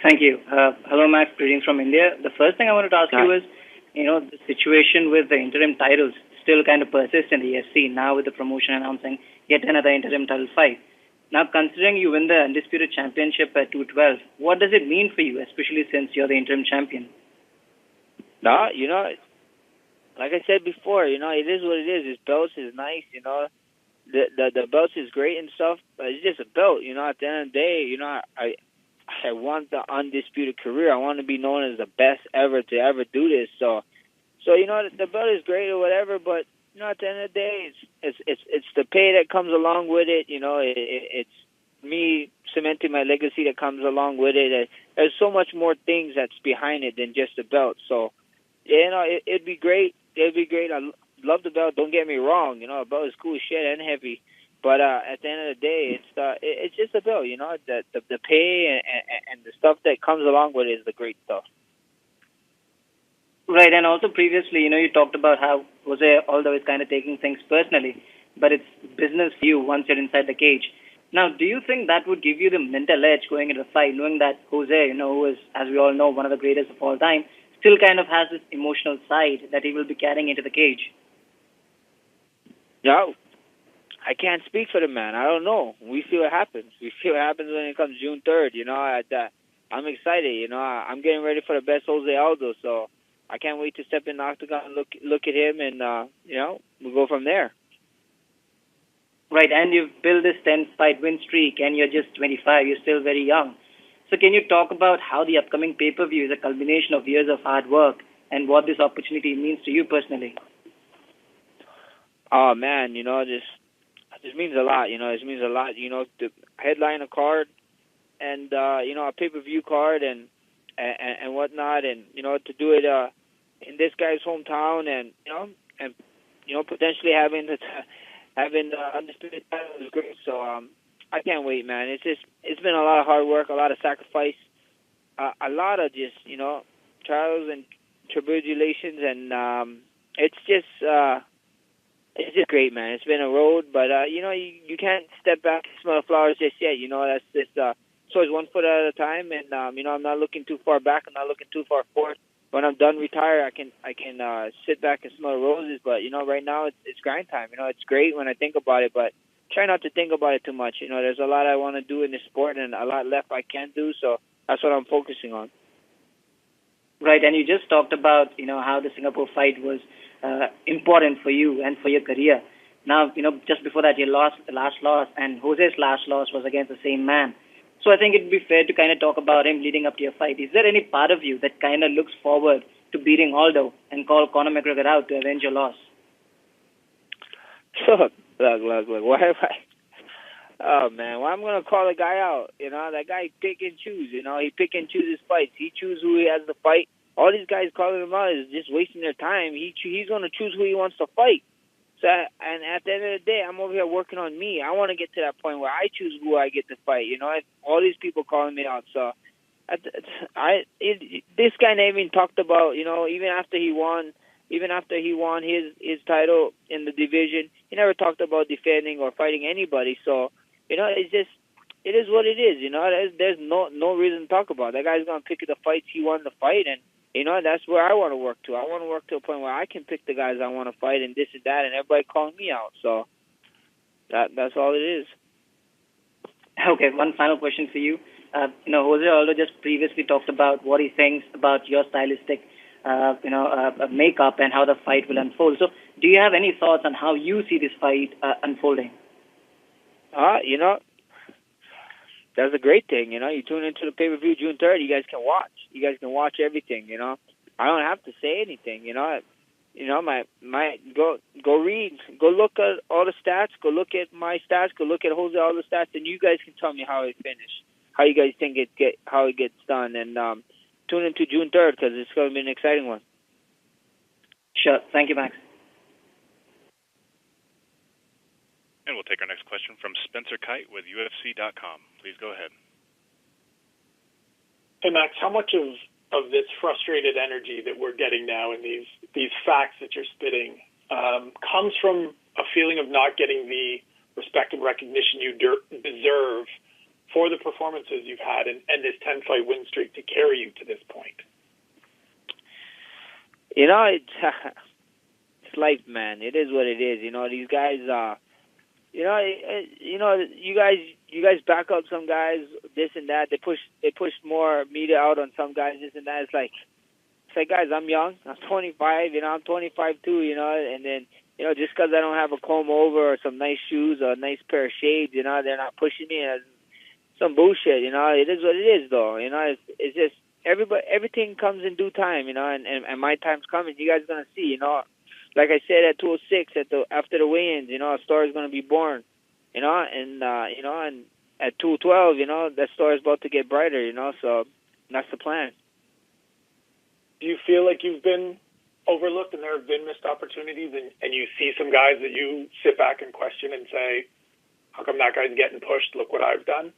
Thank you. Hello, Max. Greetings from India. The first thing I wanted to ask Hi. you is, the situation with the interim titles still kind of persists in the UFC now with the promotion announcing yet another interim title fight. Now, considering you win the undisputed championship at 212, what does it mean for you, especially since you're the interim champion? No, like I said before, it is what it is. This belts is nice, the belts is great and stuff, but it's just a belt, At the end of the day, I want the undisputed career. I want to be known as the best ever to ever do this. So the belt is great or whatever, but at the end of the day, it's the pay that comes along with it. It's me cementing my legacy that comes along with it. There's so much more things that's behind it than just the belt. So it'd be great. It'd be great. I love the belt. Don't get me wrong. A belt is cool as shit and heavy. But at the end of the day, it's just a bill, the pay and the stuff that comes along with it is the great stuff. Right, and also previously, you talked about how Jose, although is kind of taking things personally, but it's business for you once you're inside the cage. Now, do you think that would give you the mental edge going into the fight, knowing that Jose, who is, as we all know, one of the greatest of all time, still kind of has this emotional side that he will be carrying into the cage? No. I can't speak for the man. I don't know. We see what happens. We see what happens when it comes June 3rd. I'm excited. I'm getting ready for the best Jose Aldo, so I can't wait to step in the octagon and look at him, and we'll go from there. Right, and you've built this 10-fight win streak, and you're just 25. You're still very young. So can you talk about how the upcoming pay-per-view is a culmination of years of hard work and what this opportunity means to you personally? Oh man, this means a lot, It means a lot, to headline a card and a pay-per-view card and whatnot, and to do it in this guy's hometown, and potentially having the undisputed title is great. So I can't wait, man. It's been a lot of hard work, a lot of sacrifice, a lot of just trials and tribulations, and it's just great, man. It's been a road, but you can't step back and smell the flowers just yet. That's just it's always one foot at a time, and I'm not looking too far back. I'm not looking too far forward. When I'm done retire, I can sit back and smell the roses. But right now it's grind time. It's great when I think about it, but try not to think about it too much. There's a lot I want to do in this sport, and a lot left I can't do. So that's what I'm focusing on. Right, and you just talked about how the Singapore fight was important for you and for your career. Now, just before that, your last loss, and Jose's last loss was against the same man. So I think it'd be fair to kind of talk about him leading up to your fight. Is there any part of you that kind of looks forward to beating Aldo and call Conor McGregor out to avenge your loss? Look. Why am I? Oh, man. Why I'm going to call a guy out? That guy pick and choose. He pick and choose his fights. He choose who he has to fight. All these guys calling him out is just wasting their time. He's going to choose who he wants to fight. So, and at the end of the day, I'm over here working on me. I want to get to that point where I choose who I get to fight. All these people calling me out. So, this guy never even talked about. Even after he won his title in the division, he never talked about defending or fighting anybody. So, it's just, it is what it is. There's no reason to talk about it. That guy's gonna pick the fights he wanted to fight, and that's where I want to work to. I want to work to a point where I can pick the guys I want to fight, and this and that, and everybody calling me out. So that's all it is. Okay, one final question for you. Jose Aldo just previously talked about what he thinks about your stylistic, makeup and how the fight will unfold. So, do you have any thoughts on how you see this fight unfolding? That's a great thing. You tune into the pay-per-view June 3rd. You guys can watch. You guys can watch everything. I don't have to say anything. My go read, go look at all the stats, go look at my stats, go look at Jose all the stats, and you guys can tell me how it finished, how you guys think how it gets done, and tune into June 3rd because it's going to be an exciting one. Sure. Thank you, Max. And we'll take our next question from Spencer Kite with UFC.com. Please go ahead. Hey, Max, how much of this frustrated energy that we're getting now and these facts that you're spitting comes from a feeling of not getting the respect and recognition you deserve for the performances you've had and this 10-fight win streak to carry you to this point? You know, it's life, man. It is what it is. You know, these guys, you know, you guys back up some guys, this and that. They push more media out on some guys, this and that. It's like, guys, I'm young. I'm 25. You know, I'm 25 too. You know, and then, you know, just because I don't have a comb over or some nice shoes or a nice pair of shades, you know, they're not pushing me. Some bullshit. You know, it is what it is, though. You know, it's just everything comes in due time. You know, and my time's coming. You guys are gonna see. You know, like I said at 206 after the weigh-ins, you know, a story's gonna be born. You know, and you know, and at 212, you know, that story's about to get brighter. You know, so that's the plan. Do you feel like you've been overlooked and there have been missed opportunities, and you see some guys that you sit back and question and say, how come that guy's getting pushed? Look what I've done.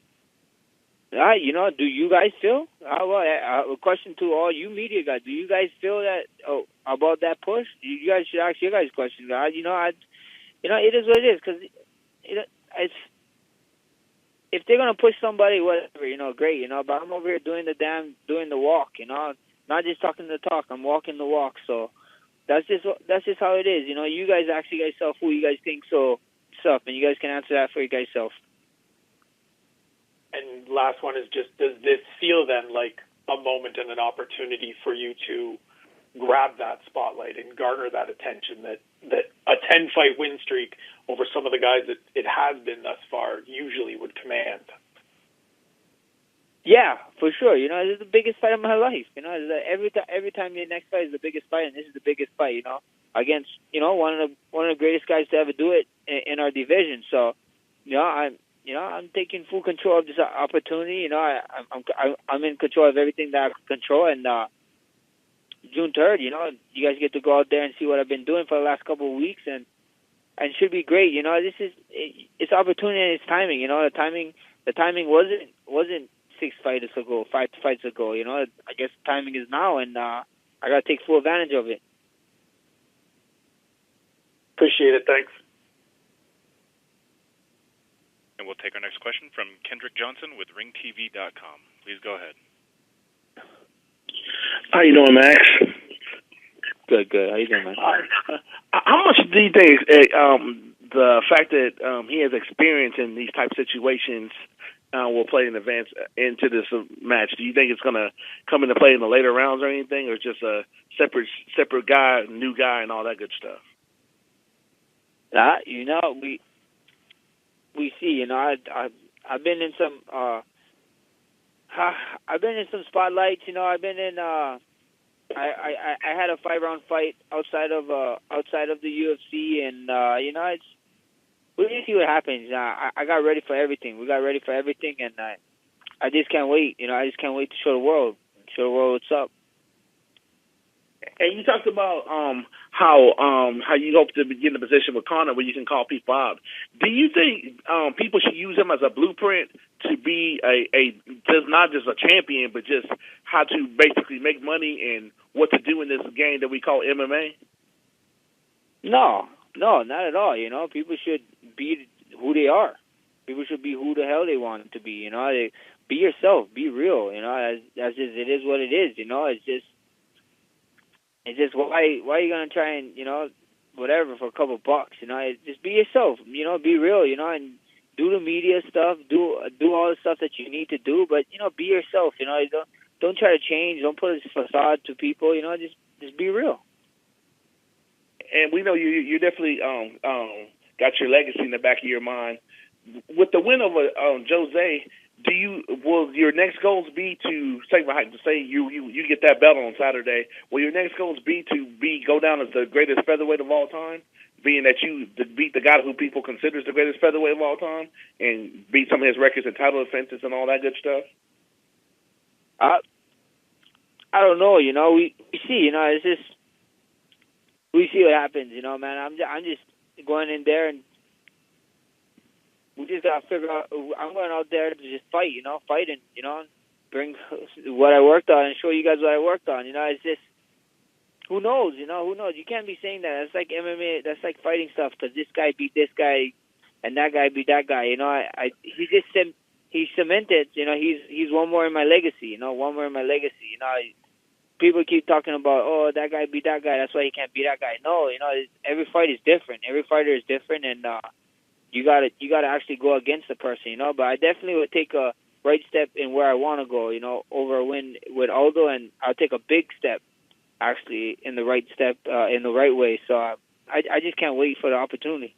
You know, do you guys feel? A question to all you media guys: do you guys feel that about that push? You guys should ask your guys questions. You know, it is what it is. Because if they're gonna push somebody, whatever, you know, great, you know. But I'm over here doing the walk, you know, not just talking the talk. I'm walking the walk. So that's just how it is. You know, you guys ask you guys self who you guys think so stuff, and you guys can answer that for you guys self. And last one is just, does this feel then like a moment and an opportunity for you to grab that spotlight and garner that attention that a 10-fight win streak over some of the guys that it has been thus far usually would command? Yeah, for sure. You know, this is the biggest fight of my life. You know, every time your next fight is the biggest fight, and this is the biggest fight. You know, against, you know, one of the greatest guys to ever do it in our division. So, you know, I'm taking full control of this opportunity. You know, I'm in control of everything that I can control. And June 3rd, you know, you guys get to go out there and see what I've been doing for the last couple of weeks, and it should be great. You know, it's opportunity and it's timing. You know, the timing wasn't 6 fights ago, 5 fights ago. You know, I guess the timing is now, and I got to take full advantage of it. Appreciate it. Thanks. And we'll take our next question from Kendrick Johnson with ringtv.com. Please go ahead. How you doing, Max? Good. How you doing, man? How much do you think the fact that he has experience in these type of situations will play an advance into this match? Do you think it's going to come into play in the later rounds or anything, or just a separate guy, new guy, and all that good stuff? You know, we see. You know, I've been in some spotlights. You know, I've been in. I had a 5-round fight outside of the UFC, and you know, we're gonna see what happens. I got ready for everything. We got ready for everything, and I just can't wait. You know, I just can't wait to show the world what's up. And you talked about how you hope to get in a position with Conor where you can call people out. Do you think people should use him as a blueprint to be just not just a champion, but just how to basically make money and what to do in this game that we call MMA? No, not at all. You know, people should be who they are. People should be who the hell they want to be. You know, be yourself, be real. You know, that's just, it is what it is. You know, it's just why are you gonna try and, you know, whatever for a couple bucks? You know, just be yourself. You know, be real. You know, and do the media stuff. Do all the stuff that you need to do. But, you know, be yourself. You know, don't try to change. Don't put a facade to people. You know, just be real. And we know you definitely got your legacy in the back of your mind. With the win over Jose, will your next goals be to say you get that belt on Saturday? Will your next goals be to go down as the greatest featherweight of all time, being that you beat the guy who people consider the greatest featherweight of all time, and beat some of his records and title defenses and all that good stuff? I don't know. You know, we see. You know, it's just we see what happens. You know, man. I'm just going in there, and we just gotta figure out. I'm going out there to just fight. You know, fight and, you know, bring what I worked on and show you guys what I worked on. You know, it's just, who knows? You know, who knows? You can't be saying that. That's like MMA. That's like fighting stuff, because this guy beat this guy, and that guy beat that guy. You know, he he cemented. You know, he's one more in my legacy. You know, one more in my legacy. You know, people keep talking about, oh, that guy beat that guy, that's why he can't beat that guy. No, you know, every fight is different. Every fighter is different, and you gotta actually go against the person. You know, but I definitely would take a right step in where I want to go. You know, over a win with Aldo, and I'll take a big step actually in the right way. So I just can't wait for the opportunity.